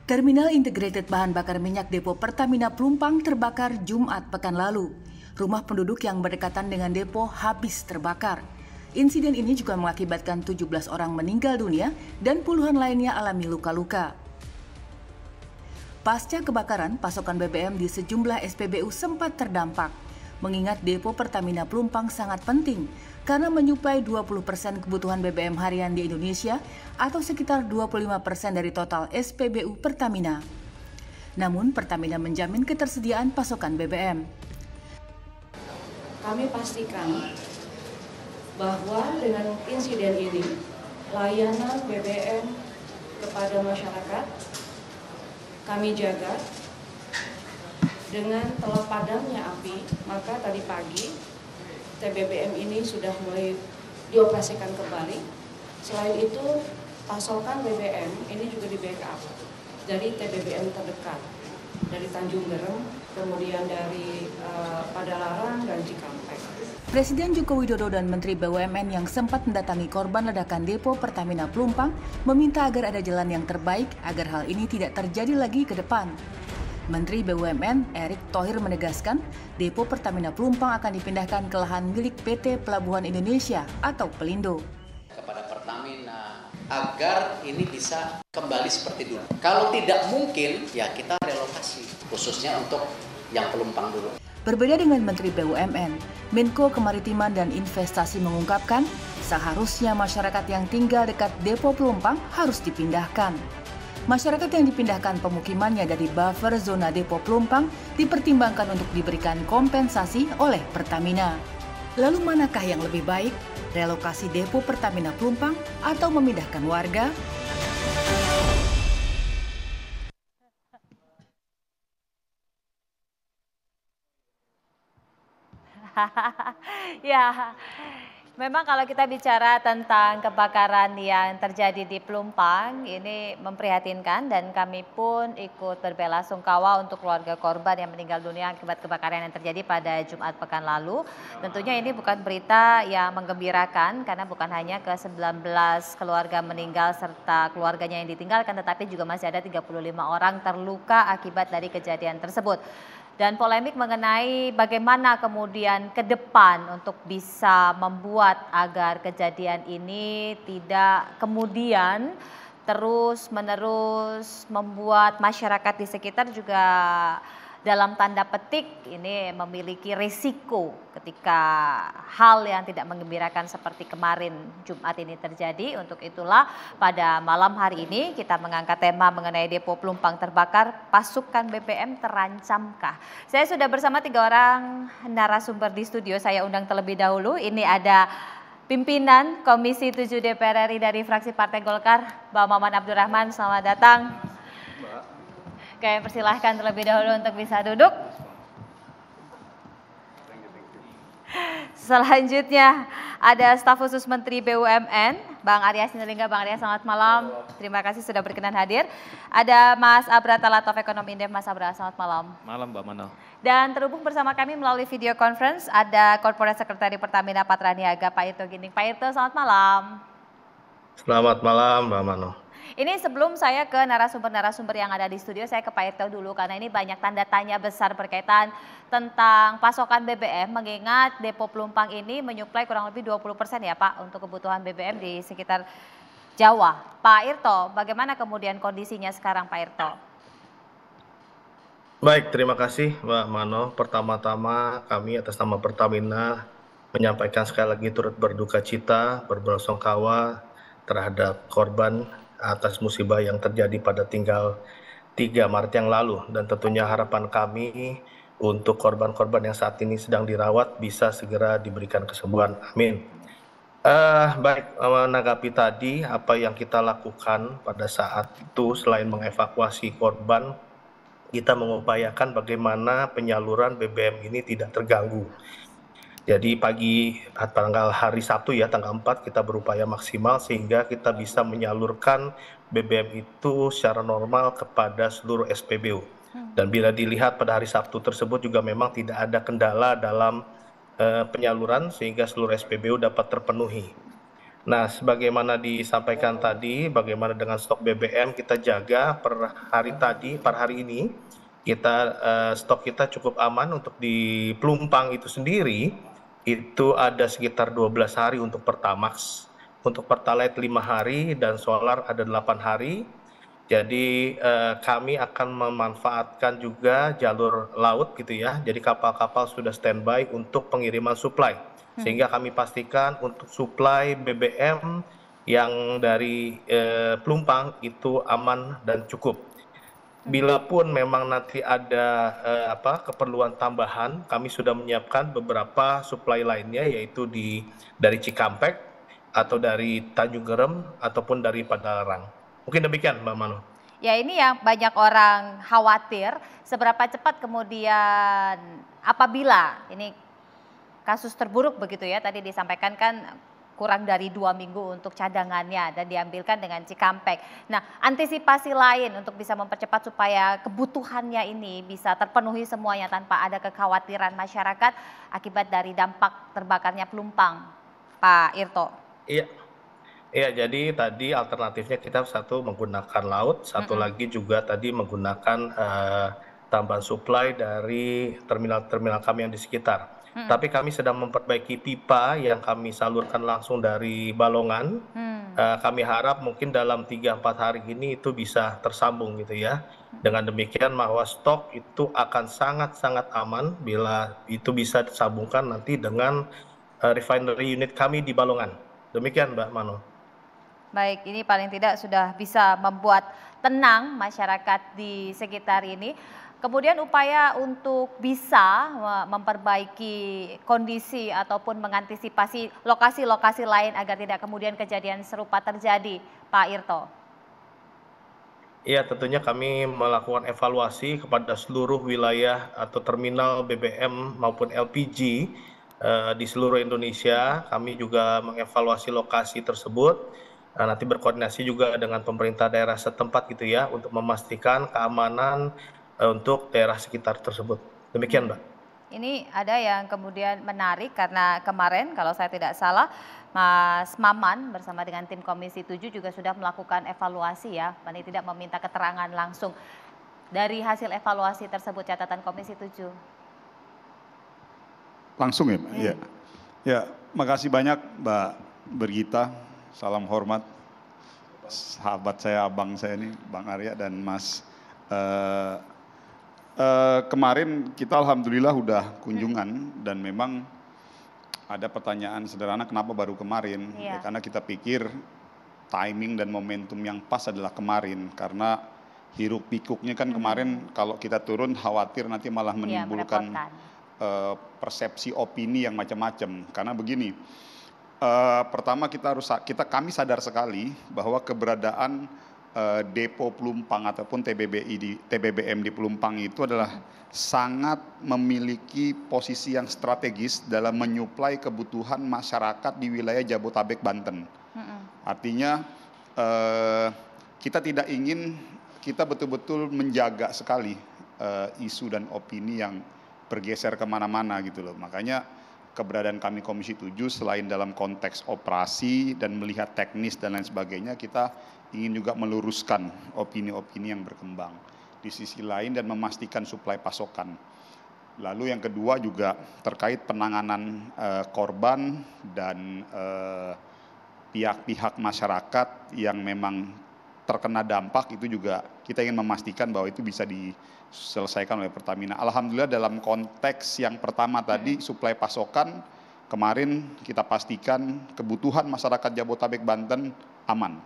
Terminal Integrated Bahan Bakar Minyak Depo Pertamina Pelumpang terbakar Jumat pekan lalu. Rumah penduduk yang berdekatan dengan depo habis terbakar. Insiden ini juga mengakibatkan 17 orang meninggal dunia dan puluhan lainnya alami luka-luka. Pasca kebakaran, pasokan BBM di sejumlah SPBU sempat terdampak. Mengingat depo Pertamina Pelumpang sangat penting karena menyuplai 20% kebutuhan BBM harian di Indonesia atau sekitar 25% dari total SPBU Pertamina. Namun Pertamina menjamin ketersediaan pasokan BBM. Kami pastikan bahwa dengan insiden ini layanan BBM kepada masyarakat kami jaga. Dengan telah padamnya api, maka tadi pagi TBBM ini sudah mulai dioperasikan kembali. Selain itu, pasokan BBM ini juga di backup dari TBBM terdekat, dari Tanjung Gerem, kemudian dari Padalarang dan Cikampek. Presiden Joko Widodo dan Menteri BUMN yang sempat mendatangi korban ledakan depo Pertamina Pelumpang meminta agar ada jalan yang terbaik agar hal ini tidak terjadi lagi ke depan. Menteri BUMN Erick Thohir menegaskan, depo Pertamina Pelumpang akan dipindahkan ke lahan milik PT Pelabuhan Indonesia atau Pelindo. Kepada Pertamina agar ini bisa kembali seperti dulu. Kalau tidak mungkin, ya kita relokasi, khususnya untuk yang Pelumpang dulu. Berbeda dengan Menteri BUMN, Menko Kemaritiman dan Investasi mengungkapkan, seharusnya masyarakat yang tinggal dekat depo Pelumpang harus dipindahkan. Masyarakat yang dipindahkan pemukimannya dari buffer zona depo Pelumpang dipertimbangkan untuk diberikan kompensasi oleh Pertamina. Lalu manakah yang lebih baik? Relokasi depo Pertamina Pelumpang atau memindahkan warga? Ya, memang kalau kita bicara tentang kebakaran yang terjadi di Pelumpang, ini memprihatinkan dan kami pun ikut berbelasungkawa untuk keluarga korban yang meninggal dunia akibat kebakaran yang terjadi pada Jumat pekan lalu. Tentunya ini bukan berita yang menggembirakan karena bukan hanya ke-19 keluarga meninggal serta keluarganya yang ditinggalkan, tetapi juga masih ada 35 orang terluka akibat dari kejadian tersebut. Dan polemik mengenai bagaimana kemudian ke depan untuk bisa membuat agar kejadian ini tidak kemudian terus-menerus membuat masyarakat di sekitar juga dalam tanda petik ini memiliki risiko ketika hal yang tidak menggembirakan seperti kemarin Jumat ini terjadi. Untuk itulah pada malam hari ini kita mengangkat tema mengenai depo Pelumpang terbakar, pasukan BBM terancamkah? Saya sudah bersama 3 orang narasumber di studio, saya undang terlebih dahulu. Ini ada pimpinan Komisi 7 DPR RI dari fraksi Partai Golkar, Mbak Maman Abdurrahman, selamat datang. Oke, persilahkan terlebih dahulu untuk bisa duduk. Selanjutnya ada staf khusus Menteri BUMN, Bang Arya Sinulinga. Bang Arya, selamat malam. Terima kasih sudah berkenan hadir. Ada Mas Abra Talatov, Ekonom Indef. Mas Abra, selamat malam. Malam, Mbak Mano. Dan terhubung bersama kami melalui video conference ada Corporate Secretary Pertamina Patraniaga, Pak Irto Ginting. Pak Irto, selamat malam. Selamat malam, Mbak Mano. Ini sebelum saya ke narasumber-narasumber yang ada di studio, saya ke Pak Irto dulu karena ini banyak tanda tanya besar berkaitan tentang pasokan BBM, mengingat depo Pelumpang ini menyuplai kurang lebih 20% ya Pak untuk kebutuhan BBM di sekitar Jawa. Pak Irto, bagaimana kemudian kondisinya sekarang Pak Irto? Baik, terima kasih Mbak Mano. Pertama-tama kami atas nama Pertamina menyampaikan sekali lagi turut berduka cita, berbelasungkawa terhadap korban atas musibah yang terjadi pada tanggal 3 Maret yang lalu. Dan tentunya harapan kami untuk korban-korban yang saat ini sedang dirawat bisa segera diberikan kesembuhan. Amin. Baik, menanggapi tadi apa yang kita lakukan pada saat itu selain mengevakuasi korban, kita mengupayakan bagaimana penyaluran BBM ini tidak terganggu. Jadi pagi tanggal hari Sabtu ya, tanggal 4 kita berupaya maksimal sehingga kita bisa menyalurkan BBM itu secara normal kepada seluruh SPBU. Dan bila dilihat pada hari Sabtu tersebut juga memang tidak ada kendala dalam penyaluran sehingga seluruh SPBU dapat terpenuhi. Nah, sebagaimana disampaikan tadi, bagaimana dengan stok BBM kita jaga per hari ini, stok kita cukup aman untuk di Pelumpang itu sendiri, itu ada sekitar 12 hari untuk Pertamax, untuk Pertalite 5 hari, dan solar ada 8 hari. Jadi kami akan memanfaatkan juga jalur laut gitu ya, jadi kapal-kapal sudah standby untuk pengiriman suplai. Sehingga kami pastikan untuk suplai BBM yang dari Pelumpang itu aman dan cukup. Bila pun memang nanti ada keperluan tambahan, kami sudah menyiapkan beberapa suplai lainnya, yaitu dari Cikampek atau dari Tanjung Gerem ataupun dari Padalarang. Mungkin demikian, Mbak Mano. Ya, ini yang banyak orang khawatir, seberapa cepat kemudian apabila ini kasus terburuk begitu ya, tadi disampaikan kan kurang dari 2 minggu untuk cadangannya dan diambilkan dengan Cikampek. Nah, antisipasi lain untuk bisa mempercepat supaya kebutuhannya ini bisa terpenuhi semuanya tanpa ada kekhawatiran masyarakat akibat dari dampak terbakarnya Pelumpang, Pak Irto. Iya. Iya, jadi tadi alternatifnya kita satu menggunakan laut, satu lagi juga tadi menggunakan tambahan suplai dari terminal-terminal kami yang di sekitar. Tapi kami sedang memperbaiki pipa yang kami salurkan langsung dari Balongan. Kami harap mungkin dalam 3-4 hari ini itu bisa tersambung gitu ya. Dengan demikian bahwa stok itu akan sangat-sangat aman bila itu bisa disambungkan nanti dengan refinery unit kami di Balongan. Demikian Mbak Mano. Baik, ini paling tidak sudah bisa membuat tenang masyarakat di sekitar ini. Kemudian upaya untuk bisa memperbaiki kondisi ataupun mengantisipasi lokasi-lokasi lain agar tidak kemudian kejadian serupa terjadi, Pak Irto. Iya, tentunya kami melakukan evaluasi kepada seluruh wilayah atau terminal BBM maupun LPG di seluruh Indonesia. Kami juga mengevaluasi lokasi tersebut. Nanti berkoordinasi juga dengan pemerintah daerah setempat gitu ya, untuk memastikan keamanan untuk daerah sekitar tersebut. Demikian, Mbak. Ini ada yang kemudian menarik karena kemarin kalau saya tidak salah Mas Maman bersama dengan tim Komisi 7 juga sudah melakukan evaluasi ya, paling tidak meminta keterangan langsung. Dari hasil evaluasi tersebut catatan Komisi 7. Langsung ya, Mbak? Iya. Ya, makasih banyak Mbak Bergita. Salam hormat sahabat saya, abang saya ini, Bang Arya dan Mas. Kemarin kita alhamdulillah udah kunjungan dan memang ada pertanyaan sederhana kenapa baru kemarin. Ya, karena kita pikir timing dan momentum yang pas adalah kemarin. Karena hiruk pikuknya kan kemarin kalau kita turun khawatir nanti malah menimbulkan persepsi opini yang macam-macam. Karena begini, pertama kami sadar sekali bahwa keberadaan depo Pelumpang ataupun TBBM di Pelumpang itu adalah sangat memiliki posisi yang strategis dalam menyuplai kebutuhan masyarakat di wilayah Jabotabek, Banten. Artinya kita tidak ingin, kita betul-betul menjaga sekali isu dan opini yang bergeser kemana-mana gitu loh. Makanya keberadaan kami Komisi 7 selain dalam konteks operasi dan melihat teknis dan lain sebagainya, kita ingin juga meluruskan opini-opini yang berkembang di sisi lain dan memastikan suplai pasokan. Lalu yang kedua juga terkait penanganan korban dan pihak-pihak masyarakat yang memang terkena dampak, itu juga kita ingin memastikan bahwa itu bisa diselesaikan oleh Pertamina. Alhamdulillah dalam konteks yang pertama tadi suplai pasokan, kemarin kita pastikan kebutuhan masyarakat Jabotabek Banten aman.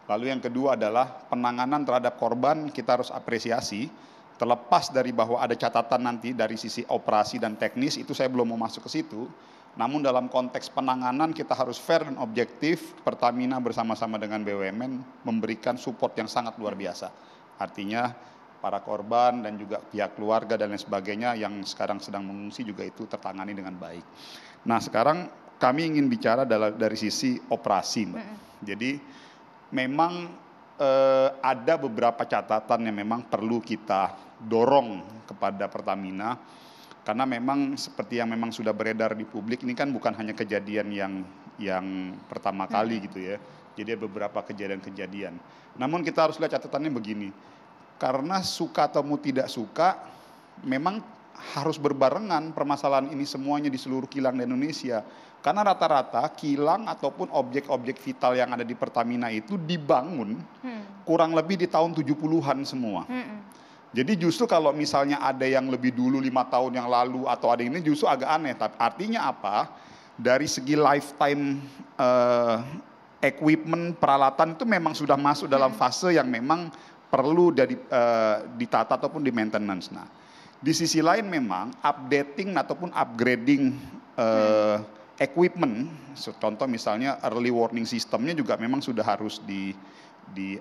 Lalu yang kedua adalah penanganan terhadap korban, kita harus apresiasi. Terlepas dari bahwa ada catatan nanti dari sisi operasi dan teknis, itu saya belum mau masuk ke situ. Namun dalam konteks penanganan kita harus fair dan objektif. Pertamina bersama-sama dengan BUMN memberikan support yang sangat luar biasa. Artinya para korban dan juga pihak keluarga dan lain sebagainya yang sekarang sedang mengungsi juga itu tertangani dengan baik. Nah sekarang kami ingin bicara dari sisi operasi, Mbak. Jadi memang ada beberapa catatan yang memang perlu kita dorong kepada Pertamina, karena memang seperti yang memang sudah beredar di publik, ini kan bukan hanya kejadian yang yang pertama kali gitu ya. Jadi ada beberapa kejadian-kejadian. Namun kita harus lihat catatannya begini, karena suka atau tidak suka, memang harus berbarengan permasalahan ini semuanya di seluruh kilang di Indonesia. Karena rata-rata kilang ataupun objek-objek vital yang ada di Pertamina itu dibangun kurang lebih di tahun 70-an semua. Jadi justru kalau misalnya ada yang lebih dulu 5 tahun yang lalu atau ada ini justru agak aneh. Tapi artinya apa? Dari segi lifetime equipment, peralatan itu memang sudah masuk dalam fase yang memang perlu ditata ataupun di maintenance. Nah, di sisi lain memang updating ataupun upgrading equipment, contoh misalnya early warning systemnya juga memang sudah harus di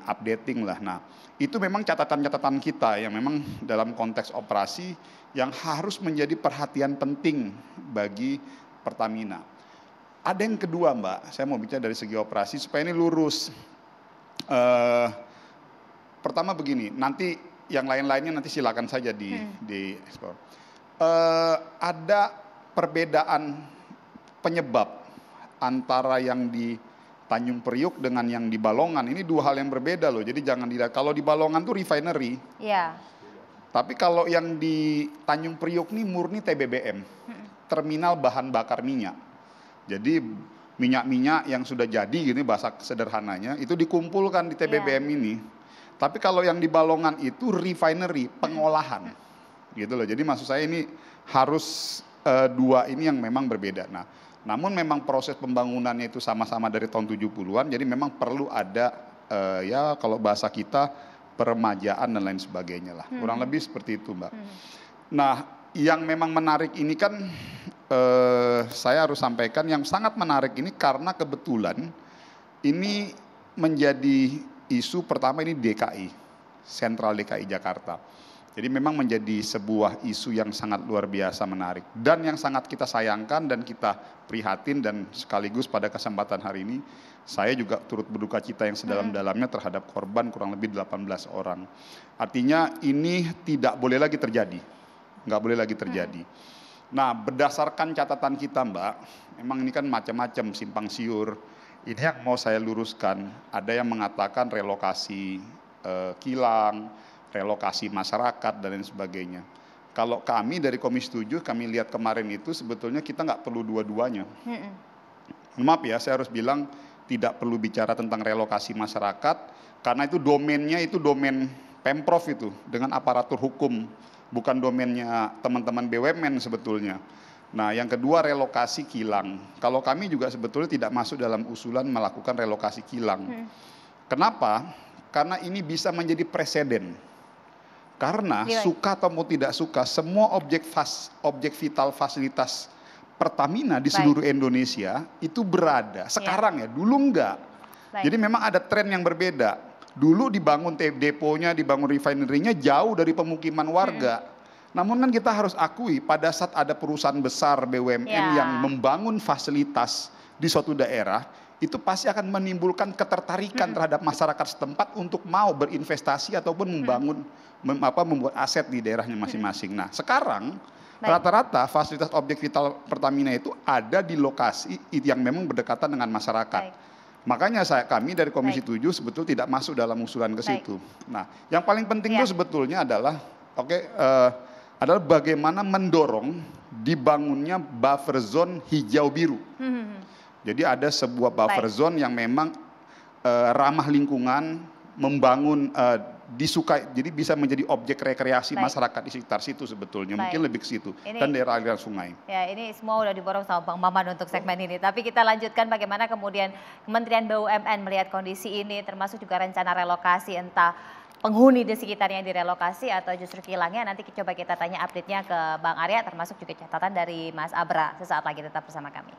updating lah. Nah, itu memang catatan-catatan kita yang memang dalam konteks operasi yang harus menjadi perhatian penting bagi Pertamina. Ada yang kedua Mbak, saya mau bicara dari segi operasi supaya ini lurus. Pertama begini, nanti yang lain-lainnya nanti silakan saja di explore. Ada perbedaan penyebab antara yang di Tanjung Priuk dengan yang di Balongan. Ini dua hal yang berbeda loh. Jadi jangan kalau di Balongan tuh refinery. Iya. Tapi kalau yang di Tanjung Priuk nih murni TBBM. Terminal bahan bakar minyak. Jadi minyak-minyak yang sudah jadi gini bahasa sederhananya itu dikumpulkan di TBBM ini. Tapi kalau yang di Balongan itu refinery, pengolahan. Gitu loh. Jadi maksud saya ini harus dua ini yang memang berbeda. Nah, namun memang proses pembangunannya itu sama-sama dari tahun 70-an, jadi memang perlu ada ya kalau bahasa kita peremajaan dan lain sebagainya lah. Kurang lebih seperti itu Mbak. Nah, yang memang menarik ini kan saya harus sampaikan yang sangat menarik ini karena kebetulan ini menjadi isu pertama ini DKI, Sentral DKI Jakarta. Jadi memang menjadi sebuah isu yang sangat luar biasa menarik. Dan yang sangat kita sayangkan dan kita prihatin dan sekaligus pada kesempatan hari ini, saya juga turut berduka cita yang sedalam-dalamnya terhadap korban kurang lebih 18 orang. Artinya ini tidak boleh lagi terjadi. Nggak boleh lagi terjadi. Nah berdasarkan catatan kita Mbak, memang ini kan macam-macam simpang siur. Ini yang mau saya luruskan, ada yang mengatakan relokasi kilang, relokasi masyarakat dan lain sebagainya. Kalau kami dari Komisi 7, kami lihat kemarin itu sebetulnya kita nggak perlu dua-duanya. Maaf ya, saya harus bilang tidak perlu bicara tentang relokasi masyarakat, karena itu domainnya itu domain Pemprov itu, dengan aparatur hukum, bukan domainnya teman-teman BUMN sebetulnya. Nah yang kedua relokasi kilang. Kalau kami juga sebetulnya tidak masuk dalam usulan melakukan relokasi kilang. Kenapa? Karena ini bisa menjadi preseden. Karena suka atau mau tidak suka, semua objek vital fasilitas Pertamina di seluruh Indonesia itu berada. Sekarang ya, dulu enggak. Jadi memang ada tren yang berbeda. Dulu dibangun deponya, dibangun refinery-nya jauh dari pemukiman warga. Namun kan kita harus akui pada saat ada perusahaan besar BUMN yang membangun fasilitas di suatu daerah, itu pasti akan menimbulkan ketertarikan terhadap masyarakat setempat untuk mau berinvestasi ataupun membuat aset di daerahnya masing-masing. Nah sekarang rata-rata fasilitas objek vital Pertamina itu ada di lokasi yang memang berdekatan dengan masyarakat. Makanya kami dari Komisi 7 sebetulnya tidak masuk dalam usulan ke situ. Nah yang paling penting itu sebetulnya adalah adalah bagaimana mendorong dibangunnya buffer zone hijau biru. Jadi ada sebuah buffer zone yang memang ramah lingkungan, membangun disukai, jadi bisa menjadi objek rekreasi masyarakat di sekitar situ sebetulnya. Mungkin lebih ke situ dan daerah aliran sungai. Ya ini semua udah diborong sama Bang Maman untuk segmen ini. Tapi kita lanjutkan bagaimana kemudian Kementerian BUMN melihat kondisi ini, termasuk juga rencana relokasi, entah penghuni di sekitarnya yang direlokasi atau justru kilangnya. Nanti coba kita tanya update-nya ke Bang Arya, termasuk juga catatan dari Mas Abra. Sesaat lagi tetap bersama kami.